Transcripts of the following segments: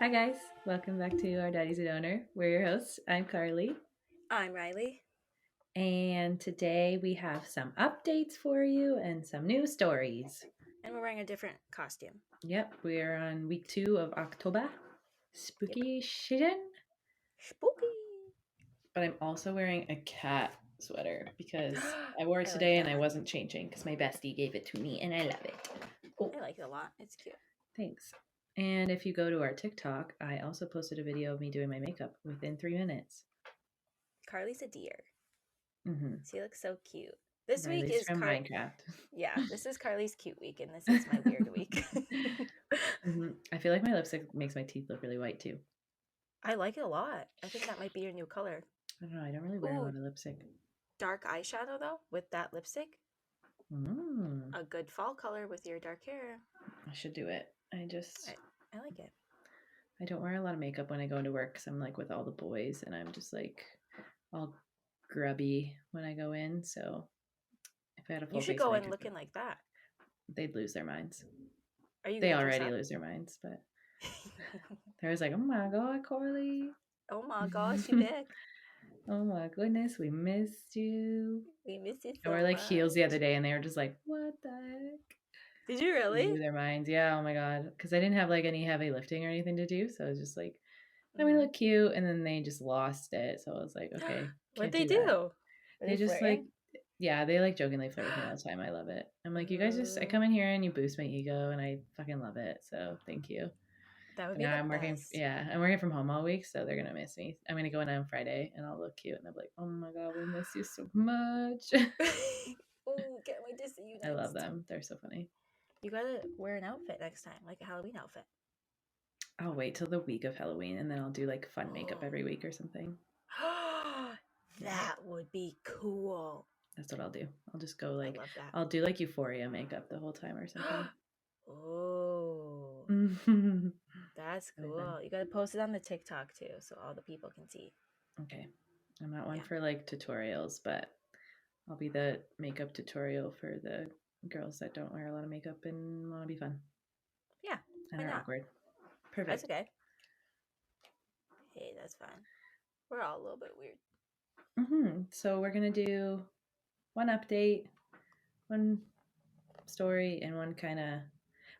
Hi guys, welcome back to Our Daddy's a Donor. We're your hosts. I'm Carly, I'm Riley. and today we have some updates for you and some new stories. And we're wearing a different costume. Yep, we are on week 2 of October. Spooky season. Spooky. But I'm also wearing a cat sweater because I wore it I today like and I that. wasn't changing because my bestie gave it to me and I love it. Oh, I like it a lot. It's cute. thanks. And if you go to our TikTok, I also posted a video of me doing my makeup within 3 minutes. Carly's a deer. Mm-hmm. She looks so cute. This week Riley's is from Minecraft. Yeah, this is Carly's cute week, and this is my weird week. I feel like my lipstick makes my teeth look really white too. I like it a lot. I think that might be your new color. I don't know. I don't really wear a Ooh, lot of lipstick. dark eyeshadow though with that lipstick. Mm, A good fall color with your dark hair. I should do it. I like it. I don't wear a lot of makeup when I go into work because I'm like with all the boys and I'm just like all grubby when I go in. So if I had a full You should face go in makeup, looking like that. they'd lose their minds. Are you They gonna dress already up? lose their minds, but they're always like, "Oh my god, Carly! Oh my gosh, you back. Oh my goodness, we missed you." We miss you I so wore like heels the other much. day and they were just like, "What the heck?" Did you They really? lose their minds. Yeah, oh my god. Because I didn't have like any heavy lifting or anything to do. So I was just like, I'm gonna Mm-hmm. look cute. And then they just lost it. So I was like, okay, What'd can't they do that. do? Were They they just like, flirting? yeah, they like jokingly flirt with me all the time. I love it. I'm like, you guys just, I Ooh, come in here and you boost my ego and I fucking love it. So thank you. that would But be now the I'm working, best. yeah, I'm working from home all week. So they're gonna miss me. I'm gonna go in on Friday and I'll look cute. And they'll be like, oh my god, we miss you so much. Oh, can't wait to see you I love next. them. They're so funny. You gotta wear an outfit next time, like a Halloween outfit. I'll wait till the week of Halloween and then I'll do like fun makeup Oh, every week or something. Yeah. that would be cool. That's what I'll do. I'll just go I like love that. I'll do like Euphoria makeup the whole time or something. Oh, that's Really fun. cool. You gotta post it on the TikTok too, so all the people can see. Okay. I'm not one Yeah. for like tutorials, but I'll be the makeup tutorial for the girls that don't wear a lot of makeup and want to be fun Yeah. and Why are not? awkward. That's Perfect. okay. Hey, that's fine. We're all a little bit weird. So we're gonna do one update, one story, and one kind of.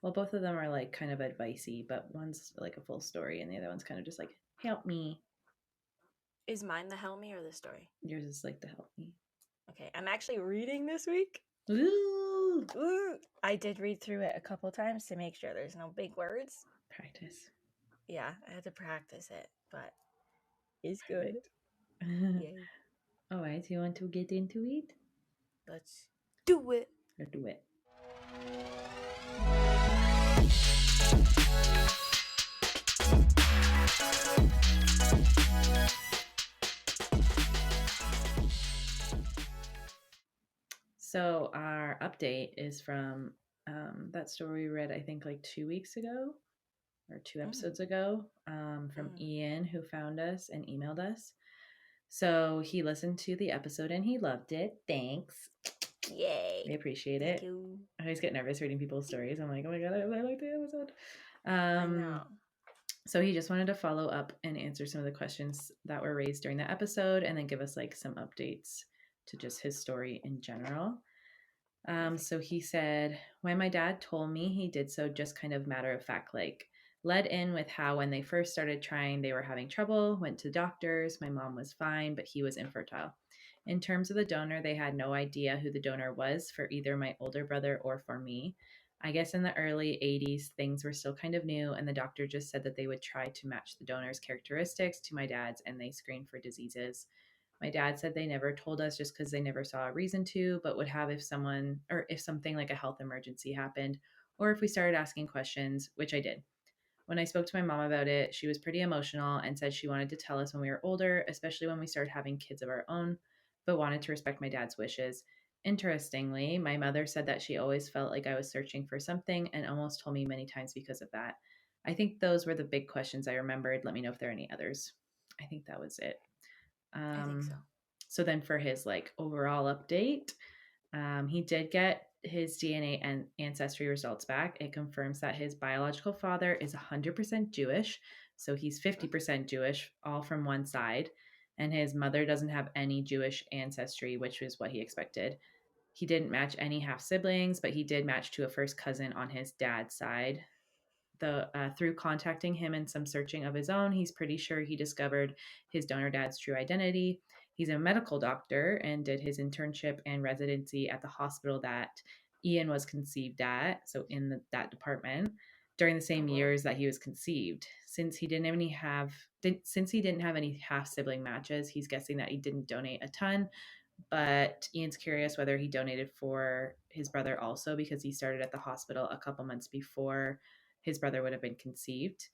Well, both of them are like kind of advicey, but one's like a full story, and the other one's kind of just like help me. Is mine the help me or the story? Yours is like the help me. Okay, I'm actually reading this week. Ooh. Ooh. I did read through it a couple times to make sure there's no big words. Practice. Yeah, I had to practice it, but it's good. Yay. All right, so you want to get into it? Let's do it. Let's do it. So our update is from that story we read, I think, like 2 weeks ago or two episodes ago, from Ian, who found us and emailed us. So he listened to the episode and he loved it. Thanks. Yay. We appreciate Thank it. you. I always get nervous reading people's stories. I'm like, oh my god, I like the episode. I know. So he just wanted to follow up and answer some of the questions that were raised during the episode and then give us like some updates to just his story in general. So he said, when my dad told me, he did so just kind of matter of fact, like led in with how when they first started trying, they were having trouble, went to doctors. My mom was fine, but he was infertile. In terms of the donor, they had no idea who the donor was for either my older brother or for me. I guess in the early 80s, things were still kind of new, and the doctor just said that they would try to match the donor's characteristics to my dad's, and they screened for diseases. My dad said they never told us just because they never saw a reason to, but would have if someone or if something like a health emergency happened, or if we started asking questions, which I did. When I spoke to my mom about it, she was pretty emotional and said she wanted to tell us when we were older, especially when we started having kids of our own, but wanted to respect my dad's wishes. Interestingly, my mother said that she always felt like I was searching for something and almost told me many times because of that. I think those were the big questions I remembered. Let me know if there are any others. I think that was it. I think so. So then for his like overall update, he did get his DNA and ancestry results back. It confirms that his biological father is 100% Jewish, So he's 50% Jewish, all from one side. And his mother doesn't have any Jewish ancestry, which is what he expected. He didn't match any half siblings, but he did match to a first cousin on his dad's side. Through contacting him and some searching of his own, he's pretty sure he discovered his donor dad's true identity. He's a medical doctor and did his internship and residency at the hospital that Ian was conceived at, so in that department, during the same years that he was conceived. Since he didn't have any half sibling matches, he's guessing that he didn't donate a ton. But Ian's curious whether he donated for his brother also, because he started at the hospital a couple months before his brother would have been conceived.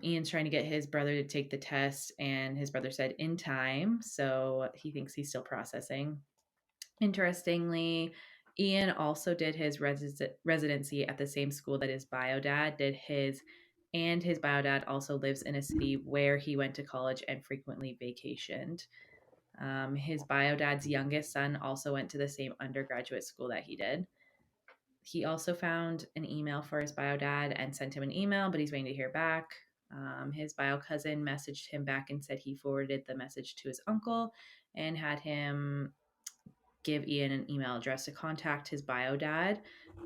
Ian's trying to get his brother to take the test, and his brother said in time, so he thinks he's still processing. Interestingly, Ian also did his residency at the same school that his bio dad did his, and his bio dad also lives in a city where he went to college and frequently vacationed. His bio dad's youngest son also went to the same undergraduate school that he did. He also found an email for his bio dad and sent him an email, but he's waiting to hear back. His bio cousin messaged him back and said he forwarded the message to his uncle and had him give Ian an email address to contact his bio dad.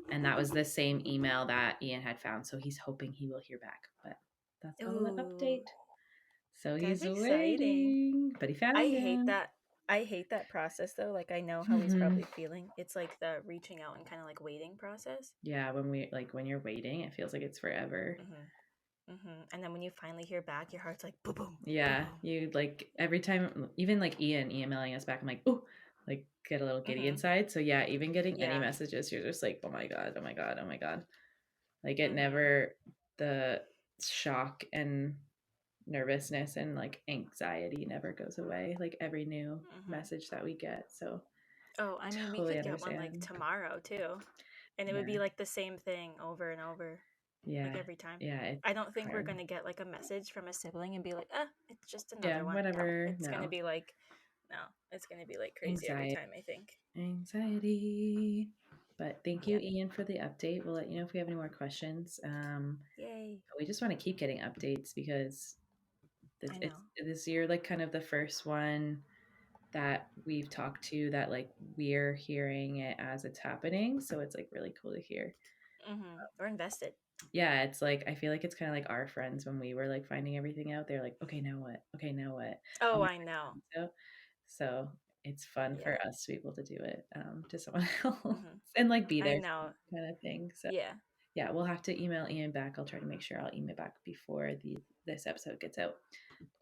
And that was the same email that Ian had found. So he's hoping he will hear back. But that's all the update. So he's waiting, but he found him. I hate that process though. Like I know how he's probably feeling. It's like the reaching out and kind of like waiting process. Yeah, when you're waiting, it feels like it's forever. And then when you finally hear back, your heart's like boom, boom. Yeah, boom. you like every time, even like Ian emailing us back, I'm like, oh, like get a little giddy inside. So yeah, even getting any messages, you're just like, oh my god, oh my god, oh my god. Like it never, the shock and nervousness and like anxiety never goes away, like every new message that we get. So I mean, we could get one like tomorrow too, and it would be like the same thing over and over, like every time. I don't think we're gonna get like a message from a sibling and be like, it's just another one. Whatever. It's gonna be like, no, it's gonna be like crazy every time, I think. Anxiety. But thank you, Ian, for the update. We'll let you know if we have any more questions. Yay. We just want to keep getting updates because this year, like kind of the first one that we've talked to that like we're hearing it as it's happening. So it's like really cool to hear. We're invested. Yeah, it's like I feel like it's kind of like our friends when we were like finding everything out. They're like, okay, now what? Okay, now what? Oh, I know. So it's fun for us to be able to do it to someone else and like be there kind of thing. So yeah, we'll have to email Ian back. I'll try to make sure I'll email back before this episode gets out.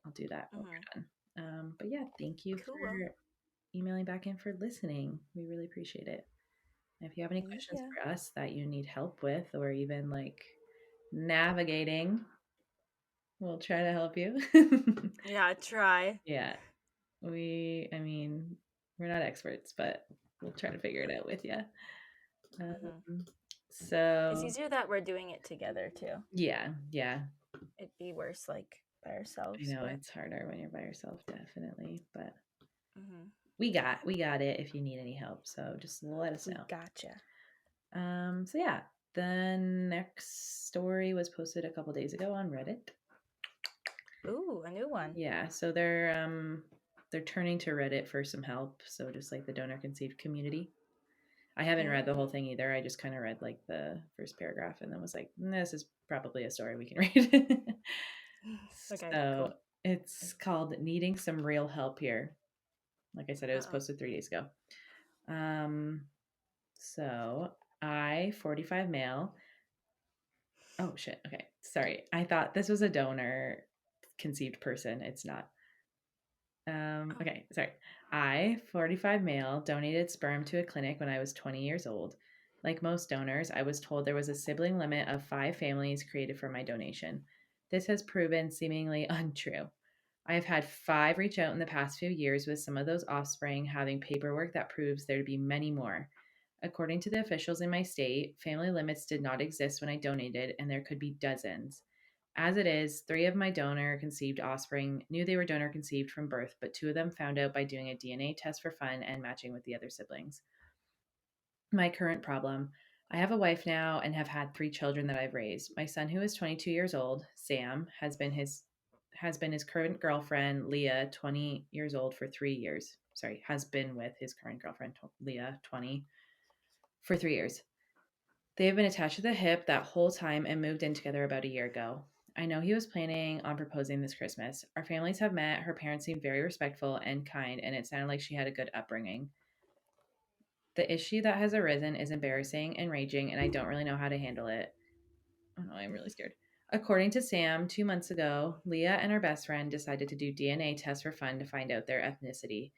I'll do that when we're done. But yeah, thank you for emailing back and for listening. We really appreciate it. And if you have any questions for us that you need help with or even like navigating, we'll try to help you. Yeah, try. Yeah. I mean, we're not experts, but we'll try to figure it out with you. So it's easier that we're doing it together too. Yeah. It'd be worse like by ourselves. I know it's harder when you're by yourself, definitely. But we got it if you need any help. So just let us know. Gotcha. So yeah, the next story was posted a couple days ago on Reddit. Ooh, a new one. Yeah, so they're turning to Reddit for some help. So just like the donor conceived community. I haven't read the whole thing either. I just kind of read like the first paragraph and then was like, this is probably a story we can read. Okay, so cool. It's called Needing Some Real Help Here. Like I said, it was posted 3 days ago. So I, 45 male. Oh shit. Okay. Sorry. I thought this was a donor conceived person. It's not. Okay. Sorry. I, 45 male, donated sperm to a clinic when I was 20 years old. Like most donors, I was told there was a sibling limit of 5 families created for my donation. This has proven seemingly untrue. I have had 5 reach out in the past few years, with some of those offspring having paperwork that proves there to be many more. According to the officials in my state, family limits did not exist when I donated, and there could be dozens. As it is, 3 of my donor-conceived offspring knew they were donor-conceived from birth, but 2 of them found out by doing a DNA test for fun and matching with the other siblings. My current problem: I have a wife now and have had 3 children that I've raised. My son, who is 22 years old, Sam, has been his current girlfriend, Leah, 20 years old, for 3 years. Sorry, has been with his current girlfriend, Leah, 20, for 3 years. They have been attached to the hip that whole time and moved in together about a year ago. I know he was planning on proposing this Christmas. Our families have met. Her parents seemed very respectful and kind, and it sounded like she had a good upbringing. The issue that has arisen is embarrassing and raging, and I don't really know how to handle it. Oh no, I'm really scared. According to Sam, 2 months ago, Leah and her best friend decided to do DNA tests for fun to find out their ethnicity.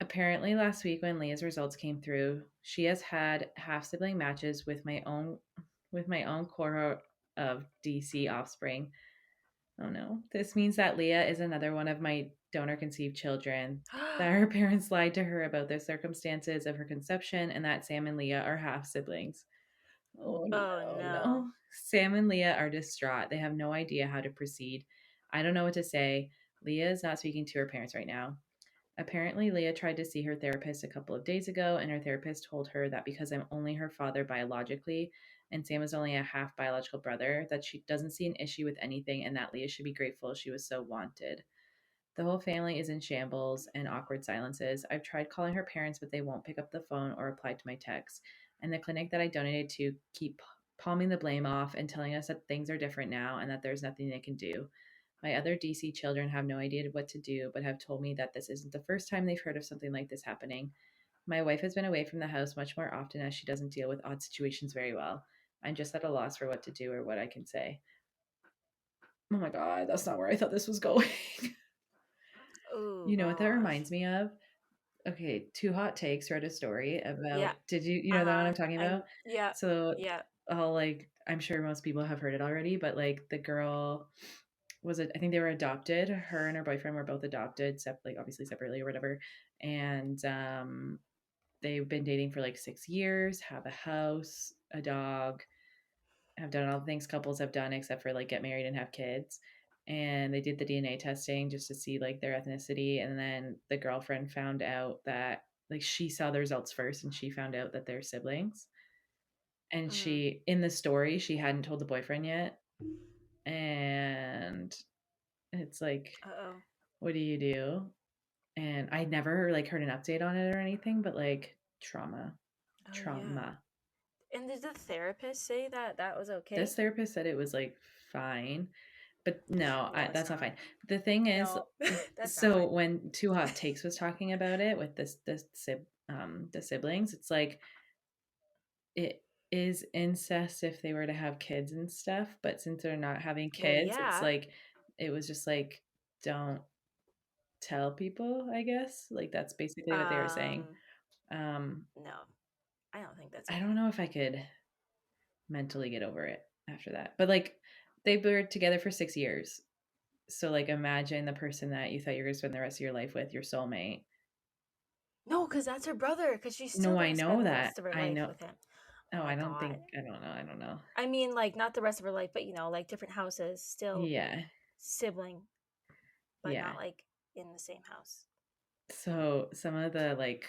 Apparently, last week when Leah's results came through, she has had half sibling matches with my own cohort of DC offspring. Oh no. This means that Leah is another one of my donor conceived children, that her parents lied to her about the circumstances of her conception, and that Sam and Leah are half siblings. Oh no. Sam and Leah are distraught. They have no idea how to proceed. I don't know what to say. Leah is not speaking to her parents right now. Apparently, Leah tried to see her therapist a couple of days ago, and her therapist told her that because I'm only her father biologically and Sam is only a half biological brother, that she doesn't see an issue with anything and that Leah should be grateful she was so wanted. The whole family is in shambles and awkward silences. I've tried calling her parents, but they won't pick up the phone or reply to my texts. And the clinic that I donated to keep palming the blame off and telling us that things are different now and that there's nothing they can do. My other DC children have no idea what to do, but have told me that this isn't the first time they've heard of something like this happening. My wife has been away from the house much more often as she doesn't deal with odd situations very well. I'm just at a loss for what to do or what I can say. Oh my God, that's not where I thought this was going. Oh, you know what that reminds me of? Okay, Two Hot Takes wrote a story about. Did you know that one I'm talking about? Yeah. So I'm sure most people have heard it already, but like the girl I think they were adopted. Her and her boyfriend were both adopted, obviously separately or whatever. And they've been dating for like 6 years, have a house, a dog, have done all the things couples have done except for like get married and have kids. And they did the DNA testing just to see like their ethnicity. And then the girlfriend found out that like she saw the results first and she found out that they're siblings. And she, in the story, she hadn't told the boyfriend yet. And it's like, what do you do? And I never like heard an update on it or anything, but like trauma. Yeah. And did the therapist say that that was okay? This therapist said it was like fine. But no, that's not fine. The thing is, so when Two Hot Takes was talking about it with the siblings, it's like it is incest if they were to have kids and stuff. But since they're not having kids, it's like it was just like don't tell people. I guess like that's basically what they were saying. No, I don't think that's. Okay. I don't know if I could mentally get over it after that, but like they were together for 6 years. So, like, imagine the person that you thought you were going to spend the rest of your life with, your soulmate. No, because that's her brother. Because she's still I know that. The rest of her life with him. Oh, I don't think. I don't know. I mean, like, not the rest of her life, but like different houses, still. Yeah. Sibling, but not like in the same house. So some of the like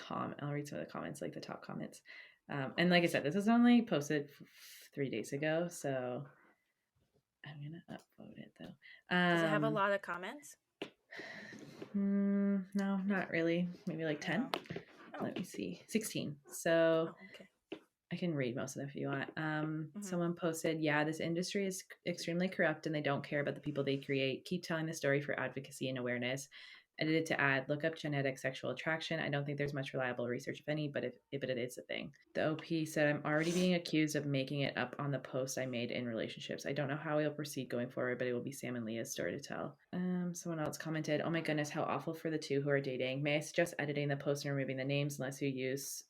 I'll read some of the comments, like the top comments. And like I said, this was only posted 3 days ago, so I'm gonna upload it though. Does it have a lot of comments? No, not really. Maybe like 10. Oh. Let me see. 16. So okay. I can read most of them if you want. Someone posted, yeah, this industry is extremely corrupt and they don't care about the people they create. Keep telling the story for advocacy and awareness. Edited to add, look up genetic sexual attraction. I don't think there's much reliable research, if any, but it is a thing. The OP said, I'm already being accused of making it up on the post I made in relationships. I don't know how we'll proceed going forward, but it will be Sam and Leah's story to tell. Someone else commented, oh my goodness, how awful for the two who are dating. May I suggest editing the post and removing the names unless you use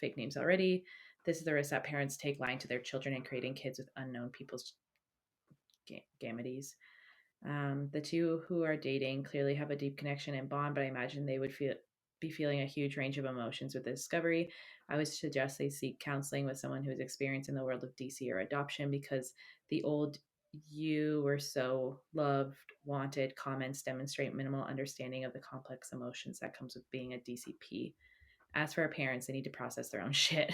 fake names already? This is the risk that parents take lying to their children and creating kids with unknown people's gametes. The two who are dating clearly have a deep connection and bond, but I imagine they would be feeling a huge range of emotions with the discovery. I would suggest they seek counseling with someone who is experienced in the world of DC or adoption, because the old "you were so loved, wanted" comments demonstrate minimal understanding of the complex emotions that comes with being a DCP. As for our parents, they need to process their own shit.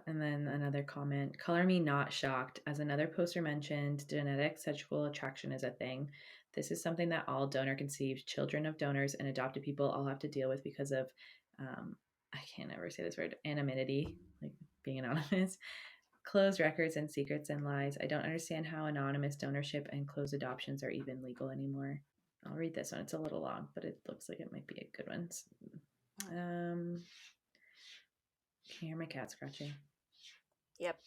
And then another comment, color me not shocked. As another poster mentioned, genetic sexual attraction is a thing. This is something that all donor-conceived children of donors and adopted people all have to deal with because of, I can't ever say this word, anonymity, like being anonymous, closed records and secrets and lies. I don't understand how anonymous donorship and closed adoptions are even legal anymore. I'll read this one. It's a little long, but it looks like it might be a good one. Can you hear my cat scratching? Yep.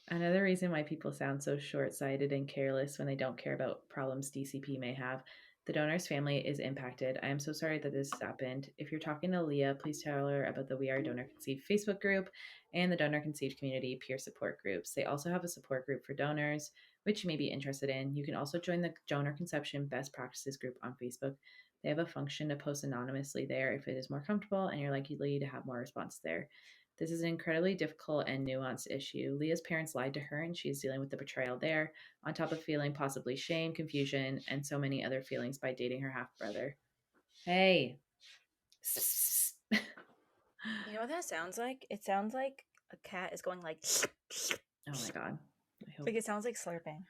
Another reason why people sound so short-sighted and careless when they don't care about problems DCP may have. The donor's family is impacted. I am so sorry that this happened. If you're talking to Leah, please tell her about the We Are Donor Conceived Facebook group and the Donor Conceived Community peer support groups. They also have a support group for donors, which you may be interested in. You can also join the Donor Conception Best Practices group on Facebook. They have a function to post anonymously there if it is more comfortable and you're likely to have more response there. This is an incredibly difficult and nuanced issue. Leah's parents lied to her, and she is dealing with the betrayal there, on top of feeling possibly shame, confusion, and so many other feelings by dating her half-brother. Hey. You know what that sounds like? It sounds like a cat is going like... Oh my god. Like it sounds like slurping.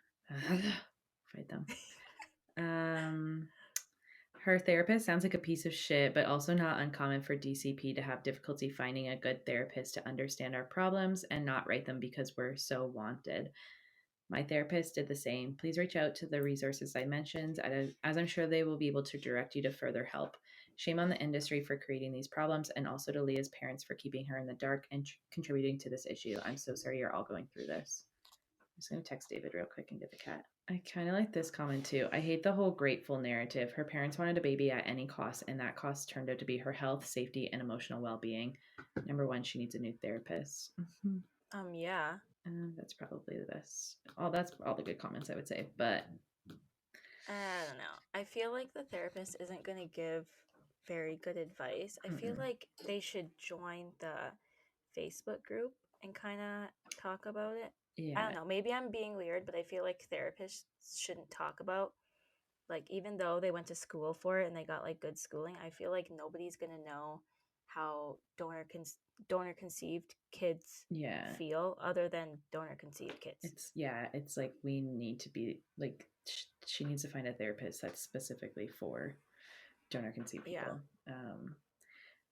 Fight them. Her therapist sounds like a piece of shit, but also not uncommon for DCP to have difficulty finding a good therapist to understand our problems and not write them because we're so wanted. My therapist did the same. Please reach out to the resources I mentioned, as I'm sure they will be able to direct you to further help. Shame on the industry for creating these problems, and also to Leah's parents for keeping her in the dark and contributing to this issue. I'm so sorry you're all going through this. I'm just going to text David real quick and get the cat. I kind of like this comment too. I hate the whole grateful narrative. Her parents wanted a baby at any cost, and that cost turned out to be her health, safety, and emotional well-being. Number one, she needs a new therapist. Yeah. That's probably the best. That's all the good comments I would say, but I don't know. I feel like the therapist isn't going to give very good advice. I feel like they should join the Facebook group and kind of talk about it. Yeah. I don't know. Maybe I'm being weird, but I feel like therapists shouldn't talk about, like, even though they went to school for it and they got like good schooling, I feel like nobody's going to know how donor conceived kids feel other than donor conceived kids. It's like we need to be like she needs to find a therapist that's specifically for donor conceived people.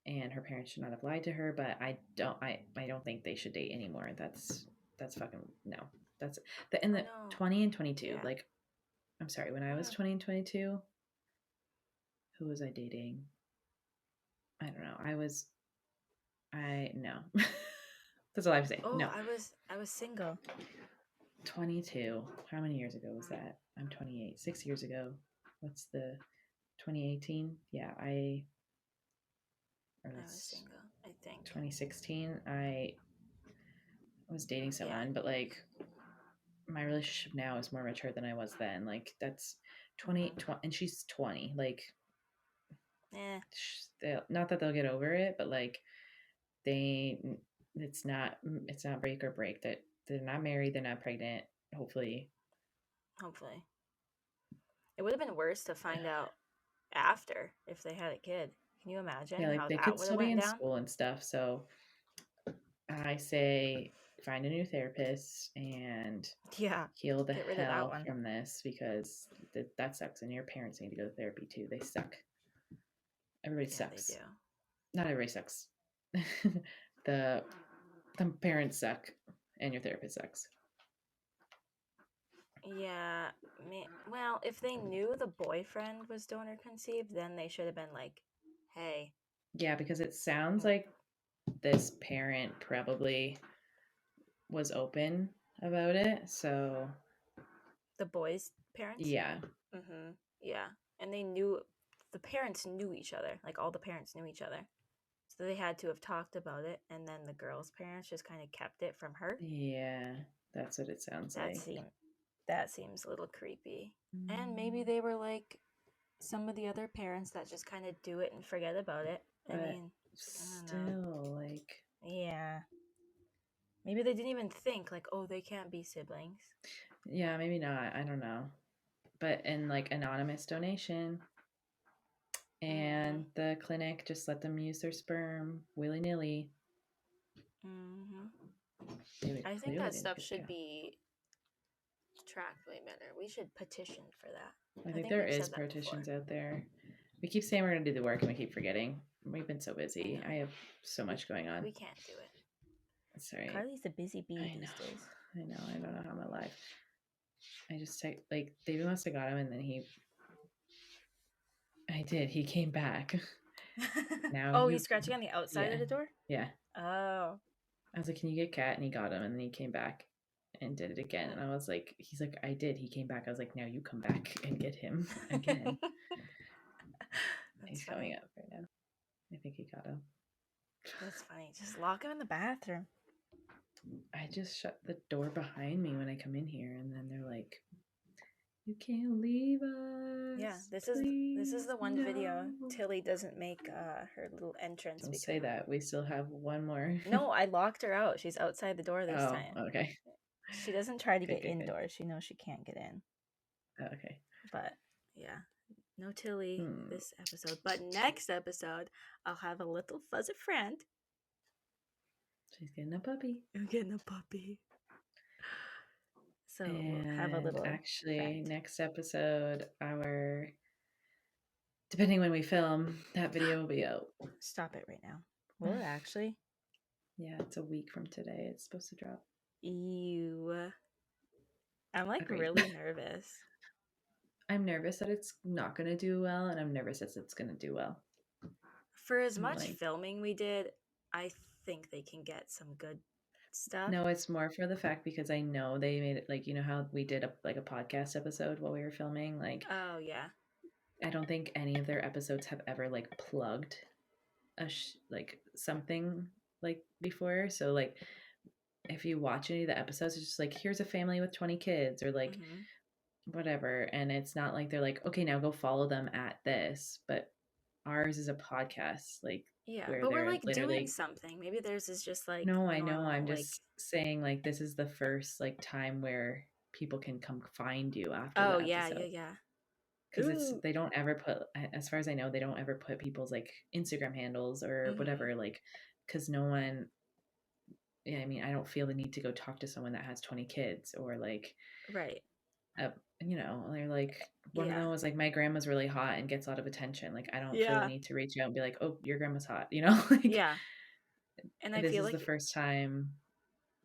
And her parents should not have lied to her, but I don't think they should date anymore. That's fucking no. That's in the 20 and 22. Like, I'm sorry, when I was 20 and 22, who was I dating? I don't know. No. That's all I have to say. Oh, no. I was single. 22. How many years ago was that? I'm 28. 6 years ago. What's the 2018? Yeah, I was single, I think. 2016. I was dating someone, but like my relationship now is more mature than I was then. Like that's 20, and she's 20. Like, not that they'll get over it, but like it's not break or break. That they're not married, they're not pregnant. Hopefully. It would have been worse to find out after if they had a kid. Can you imagine? Yeah, like they could still be in school and stuff. So I say find a new therapist and heal the hell from this, because that sucks, and your parents need to go to therapy too. They suck. Everybody sucks. They do. Not everybody sucks. the parents suck and your therapist sucks. Yeah, well, if they knew the boyfriend was donor conceived, then they should have been like, hey. Yeah, because it sounds like this parent probably was open about it, so... The boy's parents? Yeah. Mm-hmm. Yeah, and the parents knew each other. Like, all the parents knew each other. So they had to have talked about it, and then the girl's parents just kind of kept it from her. Yeah, that's what it sounds like. That seems a little creepy. And maybe they were like some of the other parents that just kind of do it and forget about it. But I mean, still, like... Yeah. Maybe they didn't even think, like, oh, they can't be siblings. Yeah, maybe not. I don't know. But in, like, anonymous donation, and the clinic just let them use their sperm willy-nilly. I think that stuff should be tracked way better. We should petition for that. I think there is petitions out there. We keep saying we're going to do the work and we keep forgetting. We've been so busy. I have so much going on. We can't do it. Sorry. Carly's a busy bee these days. I know. I don't know how I'm alive. I just like David must have got him, and then I did. He came back. Now he's scratching on the outside of the door? Yeah. Oh. I was like, can you get Cat? And he got him, and then he came back and did it again. And I was like, he's like, I did. He came back. I was like, now you come back and get him again. He's coming up right now. I think he got him. That's funny. Just lock him in the bathroom. I just shut the door behind me when I come in here, and then they're like, you can't leave us. Yeah, this is the one video Tilly doesn't make her little entrance. Don't say that. We still have one more. No, I locked her out. She's outside the door this time. Okay. She doesn't try to get indoors. She knows she can't get in. Okay. But yeah, no Tilly this episode. But next episode, I'll have a little fuzzy friend. She's getting a puppy. I'm getting a puppy. So we'll have a little. Actually, friend. Next episode, depending when we film, that video will be out. Stop it right now. Will it actually? Yeah, it's a week from today. It's supposed to drop. Ew. I'm like really nervous. I'm nervous that it's not going to do well, and I'm nervous that it's going to do well. For as much filming we did, I think they can get some good stuff. No, it's more for the fact because I know they made it, like, you know how we did a podcast episode while we were filming? Like, oh, yeah. I don't think any of their episodes have ever, like, plugged something, like, before. So, like, if you watch any of the episodes, it's just like, here's a family with 20 kids or, like, whatever. And it's not like they're like, okay, now go follow them at this. But ours is a podcast, like, yeah, but we're like doing something. Maybe theirs is just like no, I know. I'm just saying, like, this is the first like time where people can come find you after. Oh yeah, yeah. Because they don't ever put, as far as I know, they don't ever put people's like Instagram handles or whatever, like, because no one. Yeah, I mean, I don't feel the need to go talk to someone that has 20 kids or like, right. You know, they're like, one of them was like, my grandma's really hot and gets a lot of attention. Like, I don't feel the need to reach out and be like, oh, your grandma's hot, you know? Like, yeah. And I feel like this is the first time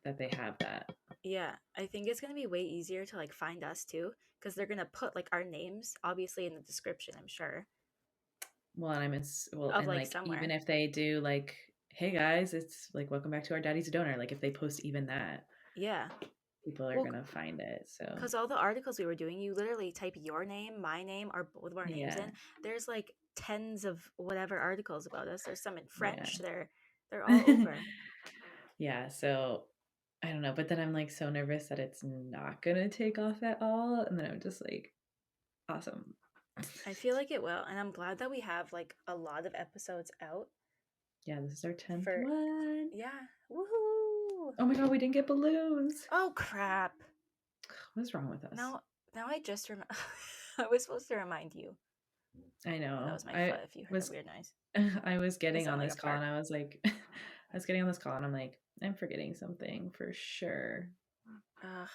that they have that. Yeah, I think it's going to be way easier to like find us too, because they're going to put like our names obviously in the description, I'm sure. Well, and and like somewhere. Even if they do like, hey guys, it's like, welcome back to our Daddy's a Donor. Like if they post even that. Yeah. People are going to find it. So because all the articles we were doing, you literally type your name, my name, or both of our names in. There's like tens of whatever articles about us. There's some in French. Yeah. They're all over. Yeah. So I don't know. But then I'm like so nervous that it's not going to take off at all. And then I'm just like, awesome. I feel like it will. And I'm glad that we have like a lot of episodes out. Yeah. This is our 10th one. Yeah. Woohoo. Oh my God, we didn't get balloons. Oh crap. What's wrong with us? Now I just remember. I was supposed to remind you. I know. That was my foot if you heard a weird noise. I was getting on this call and I was like, and I'm like, I'm forgetting something for sure. Ugh,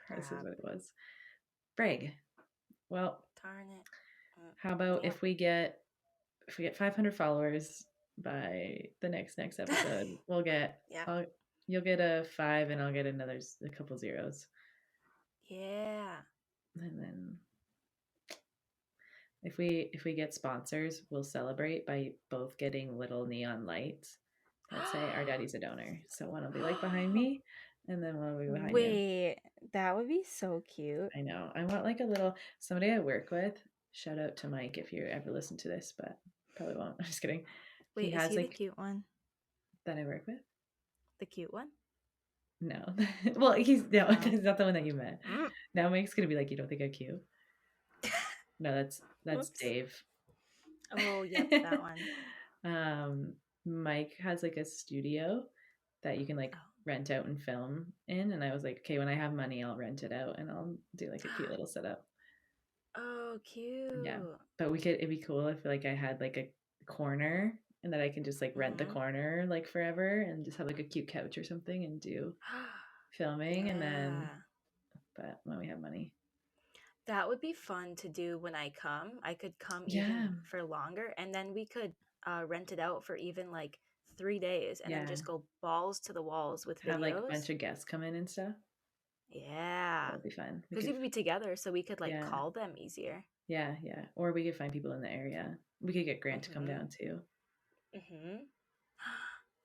crap. This is what it was. Brag. Well, darn it. How about if we get 500 followers by the next episode, we'll get you'll get a 5 and I'll get a couple zeros. Yeah. And then if we get sponsors, we'll celebrate by both getting little neon lights that say our Daddy's a Donor. So one will be like behind me and then one will be behind you. Wait, that would be so cute. I know. I want like a little somebody I work with. Shout out to Mike if you ever listen to this, but probably won't. I'm just kidding. Wait, is he the cute one that I work with? The cute one? No. Well, he's not the one that you met. Now Mike's gonna be like, you don't think I'm cute? No, that's Dave. Oh, yep, that one. Mike has like a studio that you can like rent out and film in, and I was like, okay, when I have money, I'll rent it out and I'll do like a cute little setup. Oh, cute. Yeah, but it'd be cool if like I had like a corner and that I can just like rent the corner like forever and just have like a cute couch or something and do filming. And then, but when we have money. That would be fun to do when I come. I could come even for longer, and then we could rent it out for even like 3 days, and then just go balls to the walls with videos. Have like a bunch of guests come in and stuff. Yeah, that would be fun because we would be together, so we could like call them easier. Yeah, or we could find people in the area. We could get Grant to come down too.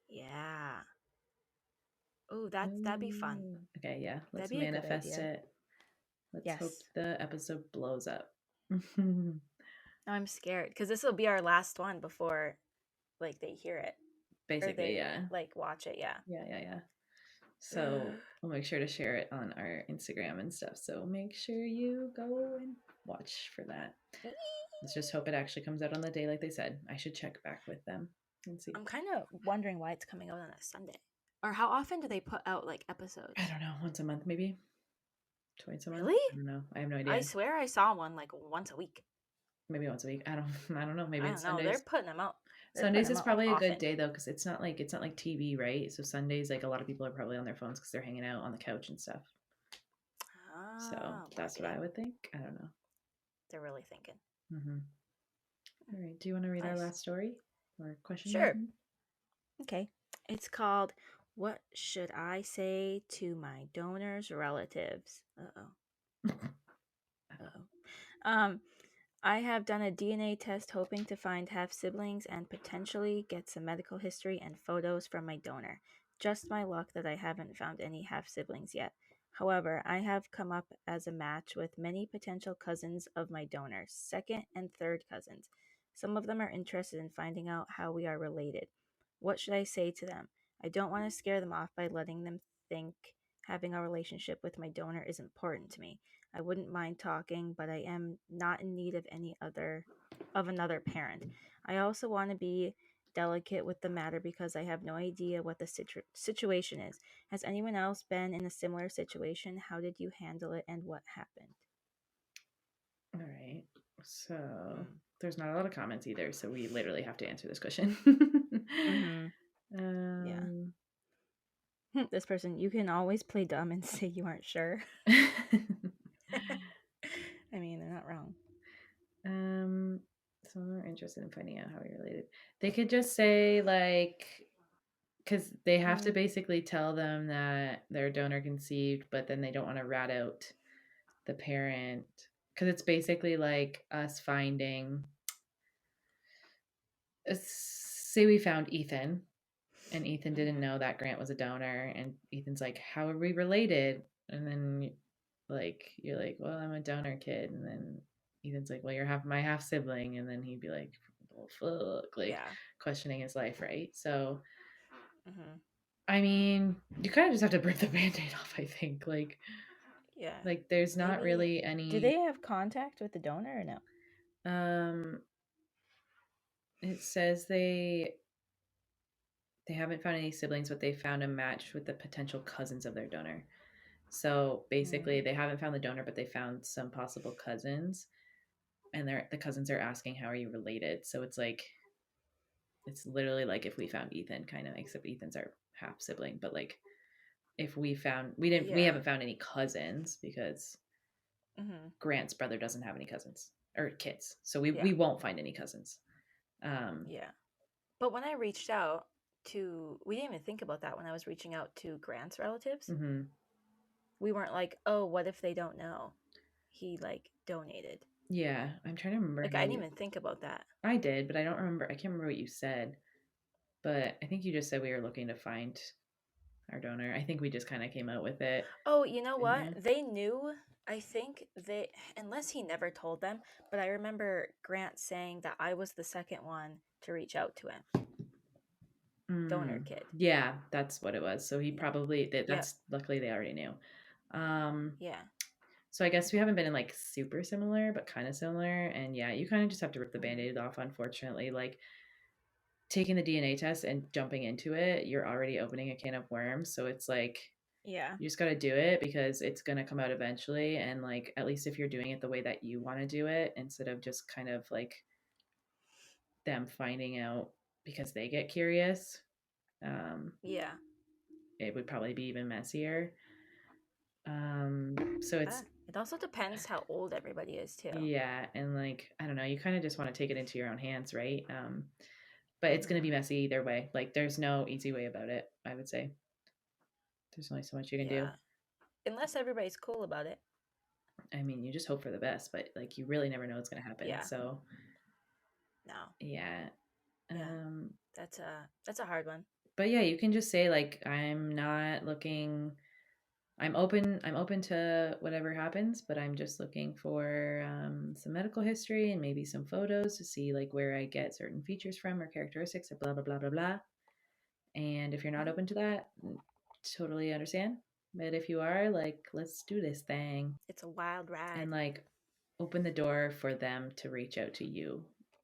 Yeah. Oh, that'd be fun. Okay, yeah. Let's manifest it. Let's hope the episode blows up. I'm scared because this will be our last one before like they hear it. Basically, like watch it, yeah. Yeah. So we'll make sure to share it on our Instagram and stuff. So make sure you go and watch for that. Let's just hope it actually comes out on the day like they said. I should check back with them and see. I'm kind of wondering why it's coming out on a Sunday. Or how often do they put out like episodes? I don't know. Once a month, maybe. Twice a month. Really? I don't know. I have no idea. I swear I saw one like once a week. Maybe once a week. I don't know. Maybe it's Sundays. They're putting them out. Sundays is probably a good day though, because it's not like TV, right? So Sundays, like a lot of people are probably on their phones because they're hanging out on the couch and stuff. So that's what I would think. I don't know. They're really thinking. All right. Do you want to read our last story or question? Sure. Okay. It's called "What Should I Say to My Donor's Relatives?" I have done a DNA test hoping to find half-siblings and potentially get some medical history and photos from my donor. Just my luck that I haven't found any half-siblings yet. However, I have come up as a match with many potential cousins of my donor, second and third cousins. Some of them are interested in finding out how we are related. What should I say to them? I don't want to scare them off by letting them think having a relationship with my donor is important to me. I wouldn't mind talking, but I am not in need of another parent. I also want to be delicate with the matter because I have no idea what the situation is. Has anyone else been in a similar situation? How did you handle it and what happened? All right. So there's not a lot of comments either, so we literally have to answer this question. Yeah. This person, you can always play dumb and say you aren't sure. I mean, they're not wrong. Some are interested in finding out how you're related. They could just say like, because they have to basically tell them that their donor conceived, but then they don't want to rat out the parent, because it's basically like us finding. Say we found Ethan, and Ethan didn't know that Grant was a donor, and Ethan's like, "How are we related?" And then like you're like, "Well, I'm a donor kid," and then Ethan's like, "Well, you're my half sibling," and then he'd be like, "Well, fuck," like questioning his life, right? So, I mean, you kind of just have to break the Band-Aid off, I think. Like, like there's not really any. Do they have contact with the donor or no? It says they haven't found any siblings, but they found a match with the potential cousins of their donor. So basically, they haven't found the donor, but they found some possible cousins, and the cousins are asking, "How are you related?" So it's like, it's literally like if we found Ethan, kind of, except Ethan's our half sibling. But like, if we haven't found any cousins because Grant's brother doesn't have any cousins or kids, so we won't find any cousins. But when I reached out we didn't even think about that when I was reaching out to Grant's relatives. We weren't like, oh, what if they don't know he like donated? Yeah, I'm trying to remember. Like I didn't even think about that. I did, but I don't remember. I can't remember what you said. But I think you just said we were looking to find our donor. I think we just kind of came out with it. Oh, you know what? They knew. I think unless he never told them, but I remember Grant saying that I was the second one to reach out to him. Donor kid. Yeah, that's what it was. So he probably that's luckily they already knew. So I guess we haven't been in like super similar, but kind of similar. And yeah, you kind of just have to rip the Band-Aid off, unfortunately. Like taking the DNA test and jumping into it, you're already opening a can of worms. So it's like, you just got to do it because it's going to come out eventually. And like, at least if you're doing it the way that you want to do it, instead of just kind of like them finding out because they get curious. Yeah. It would probably be even messier. So it's it also depends how old everybody is too. Yeah, and like I don't know, you kind of just want to take it into your own hands, right? But it's going to be messy either way. Like there's no easy way about it, I would say. There's only so much you can do. Unless everybody's cool about it. I mean, you just hope for the best, but like you really never know what's going to happen. Yeah. So no. Yeah. That's a hard one. But yeah, you can just say like I'm not looking I'm open to whatever happens, but I'm just looking for some medical history and maybe some photos to see like where I get certain features from or characteristics or blah blah blah blah blah. And if you're not open to that, totally understand. But if you are, like, let's do this thing. It's a wild ride. And like open the door for them to reach out to you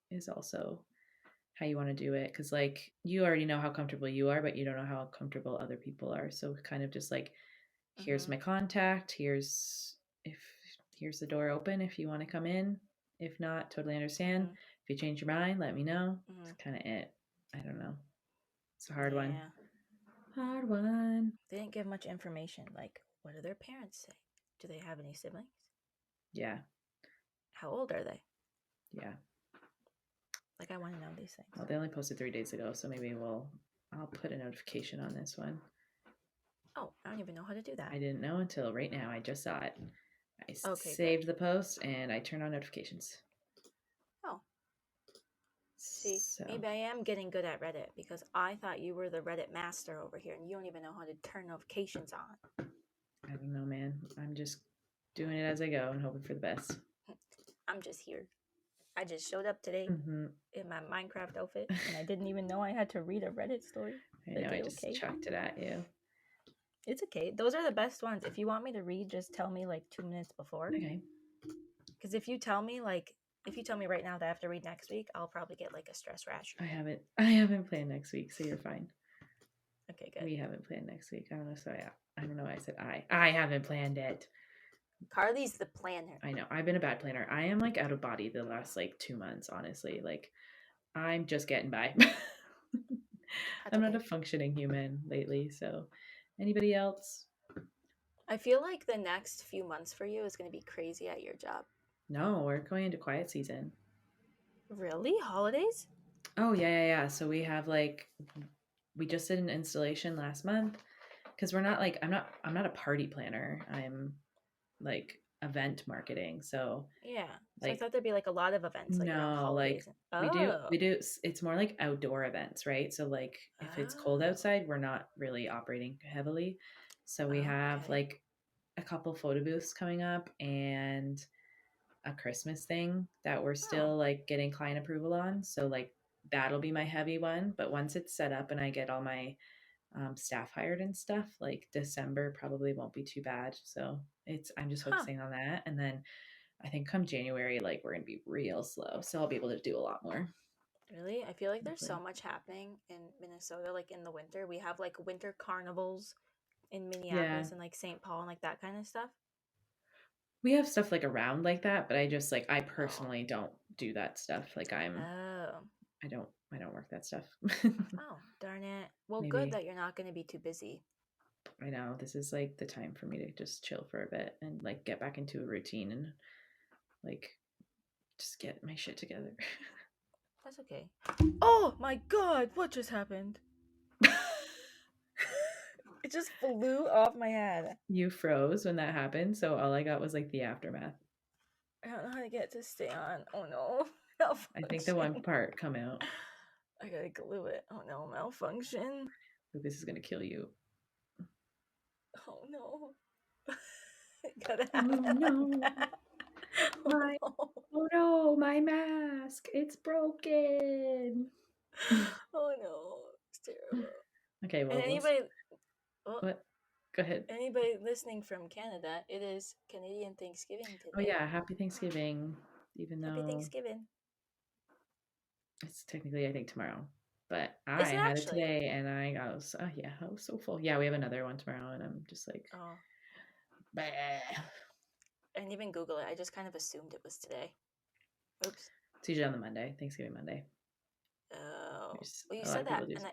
is also how you want to do it. Cause like you already know how comfortable you are, but you don't know how comfortable other people are. So kind of just like, here's my contact. Here's the door open if you want to come in. If not, totally understand. If you change your mind, let me know. It's kind of it. I don't know. It's a hard one. Hard one. They didn't give much information. Like, what do their parents say? Do they have any siblings? Yeah. How old are they? Yeah. Like, I want to know these things. Well, they only posted 3 days ago, so maybe I'll put a notification on this one. Oh, I don't even know how to do that. I didn't know until right now. I just saw it. I saved the post and I turned on notifications. Oh. See, maybe I am getting good at Reddit because I thought you were the Reddit master over here and you don't even know how to turn notifications on. I don't know, man. I'm just doing it as I go and hoping for the best. I'm just here. I just showed up today in my Minecraft outfit and I didn't even know I had to read a Reddit story. I know, I just chucked it at you. It's okay. Those are the best ones. If you want me to read, just tell me like 2 minutes before. Okay. Because if you tell me right now that I have to read next week, I'll probably get like a stress rash. I haven't planned next week, so you're fine. Okay, good. We haven't planned next week. I don't know. So I don't know why I said I haven't planned it. Carly's the planner. I know. I've been a bad planner. I am like out of body the last like 2 months, honestly. Like I'm just getting by. I'm not a functioning human lately. So anybody else? I feel like the next few months for you is going to be crazy at your job. No, we're going into quiet season. Really? Holidays? Oh, yeah. So we have like, we just did an installation last month because we're not like, I'm not a party planner. I'm like event marketing. So yeah. So I thought there'd be like a lot of events like around holidays. Like we do. It's more like outdoor events, right? So like if it's cold outside, we're not really operating heavily. So we have like a couple photo booths coming up and a Christmas thing that we're still like getting client approval on. So like that'll be my heavy one. But once it's set up and I get all my staff hired and stuff, like December probably won't be too bad. So I'm just focusing on that. And then I think come January, like we're going to be real slow. So I'll be able to do a lot more. Really? I feel like there's so much happening in Minnesota. Like in the winter, we have like winter carnivals in Minneapolis and like St. Paul and like that kind of stuff. We have stuff like around like that, but I just like, I personally don't do that stuff. Like I don't work that stuff. Oh, darn it. Well, Maybe. Good that you're not going to be too busy. I know. This is like the time for me to just chill for a bit and like get back into a routine and like just get my shit together. That's okay. Oh my God, what just happened? It just flew off my head. You froze when that happened, so all I got was like the aftermath. I don't know how to get it to stay on. Oh no. I think the one part come out. I gotta glue it. Oh no, malfunction. Lucas is gonna kill you. Oh no. Gotta have that. Oh no, my mask. It's broken. Oh no. It's terrible. Okay, well, and anybody what? Go ahead. Anybody listening from Canada, it is Canadian Thanksgiving today. Oh yeah, happy Thanksgiving. Even though Happy Thanksgiving. It's technically I think tomorrow. But I had it today and I was so full. Yeah, we have another one tomorrow and I'm just like bah. I didn't even Google it. I just kind of assumed it was today. Oops. It's usually on the Monday, Thanksgiving Monday. Oh, Oh, well, you said that, and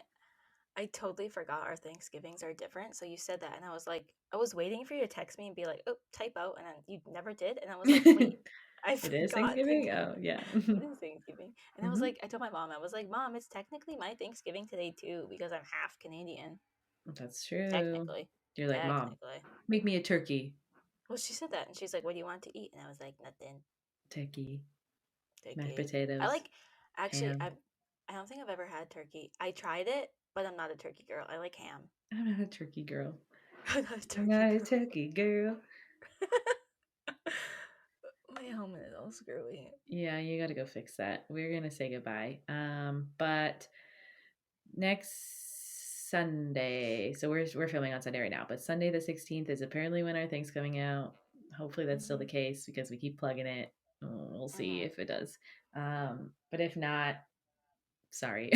I totally forgot our Thanksgivings are different. So you said that, and I was like, I was waiting for you to text me and be like, "Oh, type out," and then you never did, and I was like, "Wait, I It is forgot." Thanksgiving? Oh, yeah. It is Thanksgiving, and I was like, I told my mom, I was like, "Mom, it's technically my Thanksgiving today too because I'm half Canadian." That's true. Technically, you're like, Mom, make me a turkey. Well, she said that, and she's like, "What do you want to eat?" And I was like, "Nothing." Turkey. Mashed potatoes. I like. Actually, I don't think I've ever had turkey. I tried it, but I'm not a turkey girl. I like ham. I'm not a turkey girl. I'm not a turkey girl. My helmet is all screwy. Yeah, you got to go fix that. We're gonna say goodbye. But next Sunday, so we're filming on Sunday right now. But Sunday the 16th is apparently when our thing's coming out. Hopefully that's still the case because we keep plugging it. We'll see if it does. But if not, sorry.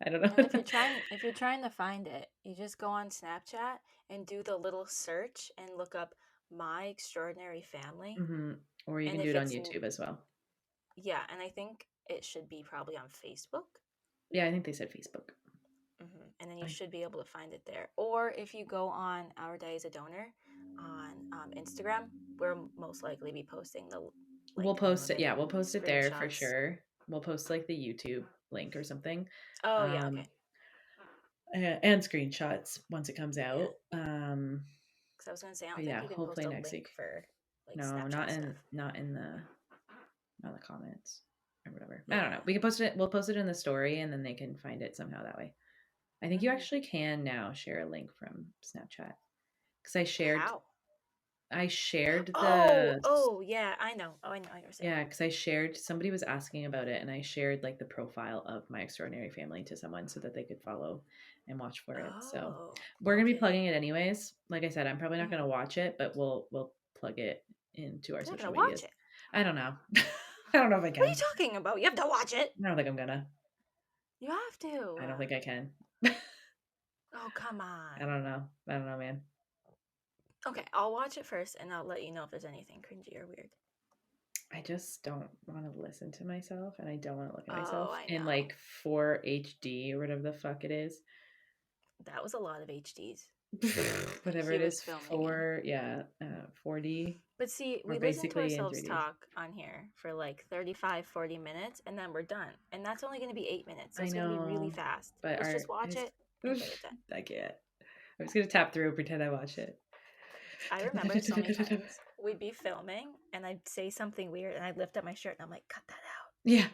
I don't know. And if you're trying to find it, you just go on Snapchat and do the little search and look up My Extraordinary Family. Or you can do it on YouTube as well. Yeah, and I think it should be probably on Facebook. Yeah, I think they said Facebook. And then you should be able to find it there. Or if you go on Our Day as a Donor on Instagram, we'll most likely be posting the. We'll post it. Yeah, we'll post it there for sure. We'll post like the YouTube link or something. Oh yeah, okay. And screenshots once it comes out. Because I was gonna say, I don't think you can post a link week. For like no, Snapchat not in the comments or whatever. Yeah. I don't know. We can post it. We'll post it in the story, and then they can find it somehow that way. I think you actually can now share a link from Snapchat because I shared. How? I shared the. Oh yeah, I know. Oh, I know what you're saying. Yeah, because I shared. Somebody was asking about it, and I shared like the profile of My Extraordinary Family to someone so that they could follow and watch for it. So we're gonna be plugging it anyways. Like I said, I'm probably not gonna watch it, but we'll plug it into our social media. Watch it. I don't know. I don't know if I can. What are you talking about? You have to watch it. I don't think I'm gonna. You have to. I don't think I can. Oh, come on. I don't know, man. Okay, I'll watch it first, and I'll let you know if there's anything cringy or weird. I just don't want to listen to myself, and I don't want to look at myself in like 4 HD or whatever the fuck it is. That was a lot of HDs. Whatever it is, 4D. But see, we listen to ourselves talk on here for like 35-40 minutes, and then we're done. And that's only going to be 8 minutes, so it's going to be really fast. But let's just watch it and get it done. I can't. I'm just going to tap through and pretend I watch it. I remember so many times we'd be filming, and I'd say something weird, and I'd lift up my shirt, and I'm like, cut that out. Yeah,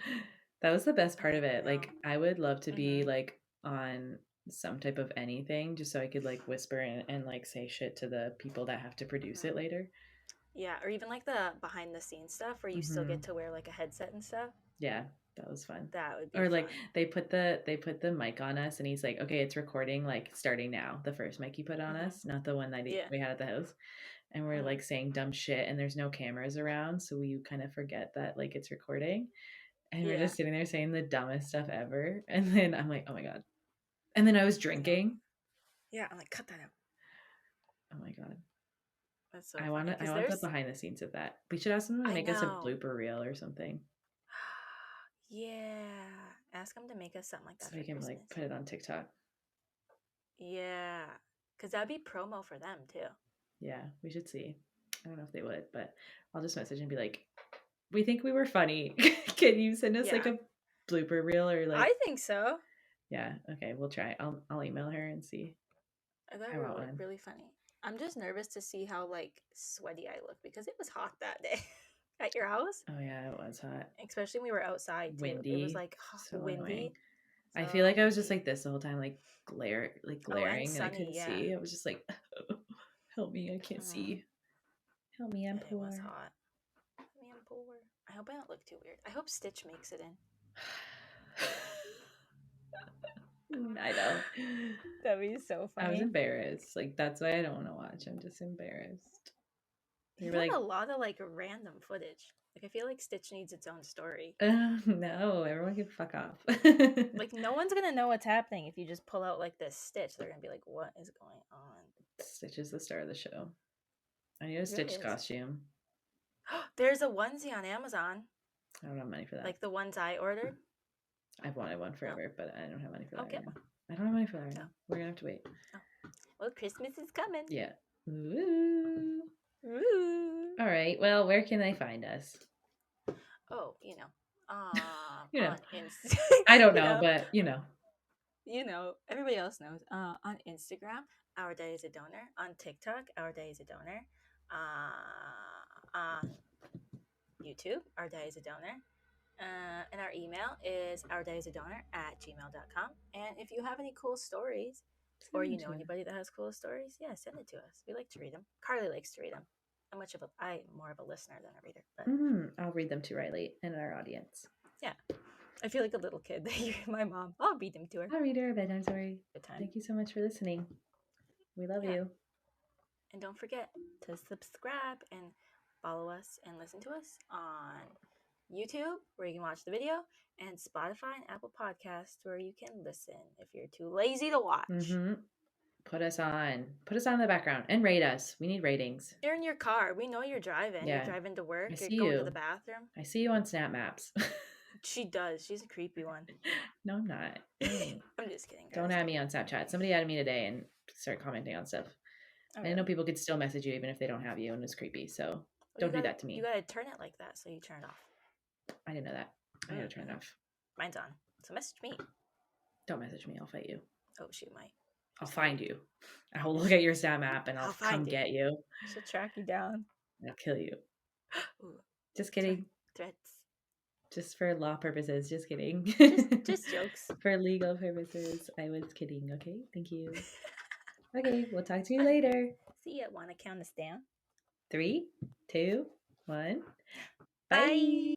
that was the best part of it. Like, I would love to be like on some type of anything just so I could like whisper and like say shit to the people that have to produce it later. Yeah, or even like the behind the scenes stuff where you still get to wear like a headset and stuff. Yeah, that was fun. That would be or like fun. they put the mic on us and he's like, okay, it's recording like starting now. The first mic you put on us, not the one that we had at the house. And we're like saying dumb shit and there's no cameras around, so we kind of forget that like it's recording. And we're just sitting there saying the dumbest stuff ever. And then I'm like, oh my God. And then I was drinking. Yeah, I'm like, cut that out. Oh my God. That's so I want the behind the scenes of that. We should ask them to make us a blooper reel or something. Yeah. Ask them to make us something like that. So we can like put it on TikTok. Yeah. Because that'd be promo for them too. Yeah, we should see. I don't know if they would, but I'll just message and be like, we think we were funny. Can you send us like a blooper reel or like? I think so. Yeah. Okay, we'll try. I'll email her and see. I thought we were like really funny. I'm just nervous to see how like sweaty I look because it was hot that day at your house. Oh yeah, it was hot. Especially when we were outside too. Windy. It was like windy. So I feel like I was just like this the whole time, like glaring, and I couldn't see. I was just like, help me, I can't see. Help me, I'm poor. It was hot. Help me, I'm poor. I hope I don't look too weird. I hope Stitch makes it in. I know. That'd be so funny. I was embarrassed. Like, that's why I don't want to watch. I'm just embarrassed. You got a lot of like random footage. Like, I feel like Stitch needs its own story. No, everyone can fuck off. Like, no one's gonna know what's happening if you just pull out like this Stitch. They're gonna be like, "What is going on?" Stitch is the star of the show. I need a Stitch costume. There's a onesie on Amazon. I don't have money for that. Like the ones I ordered. I've wanted one forever, but I don't have money for that right now. I don't have money for that right now. We're going to have to wait. Well, Christmas is coming. Yeah. Woo. Woo. All right. Well, where can they find us? Oh, on Instagram. I don't know, but everybody else knows. On Instagram, Our Day is a Donor. On TikTok, Our Day is a Donor. On YouTube, Our Day is a Donor. And our email is ourdayisAdonor@gmail.com. And if you have any cool stories, or you know anybody that has cool stories, yeah, send it to us. We like to read them. Carly likes to read them. I'm more of a listener than a reader. But I'll read them to Riley and our audience. Yeah. I feel like a little kid. My mom. I'll read them to her. I'll read her a bedtime story. Thank you so much for listening. We love you. And don't forget to subscribe and follow us and listen to us on YouTube, where you can watch the video, and Spotify and Apple Podcasts, where you can listen if you're too lazy to watch. Mm-hmm. Put us on in the background and rate us. We need ratings. You're in your car. We know you're driving. Yeah. You're driving to work. You're going to the bathroom. I see you on Snap Maps. She does. She's a creepy one. No, I'm not. I'm just kidding, guys. Don't add me on Snapchat. Somebody added me today and start commenting on stuff. Okay. I know people could still message you even if they don't have you, and it's creepy. So don't do that to me. You gotta turn it like that, so you turn it off. I didn't know that. I gotta turn it off. Mine's on. So message me. Don't message me. I'll fight you. Oh, shoot, might. I'll find you. I'll look at your Snap app and I'll come get you. She'll track you down. I'll kill you. Just kidding. Threats. Just for law purposes. Just kidding. Just jokes. For legal purposes. I was kidding. Okay. Thank you. Okay. We'll talk to you later. See ya. Want to count us down? 3, 2, 1. Bye.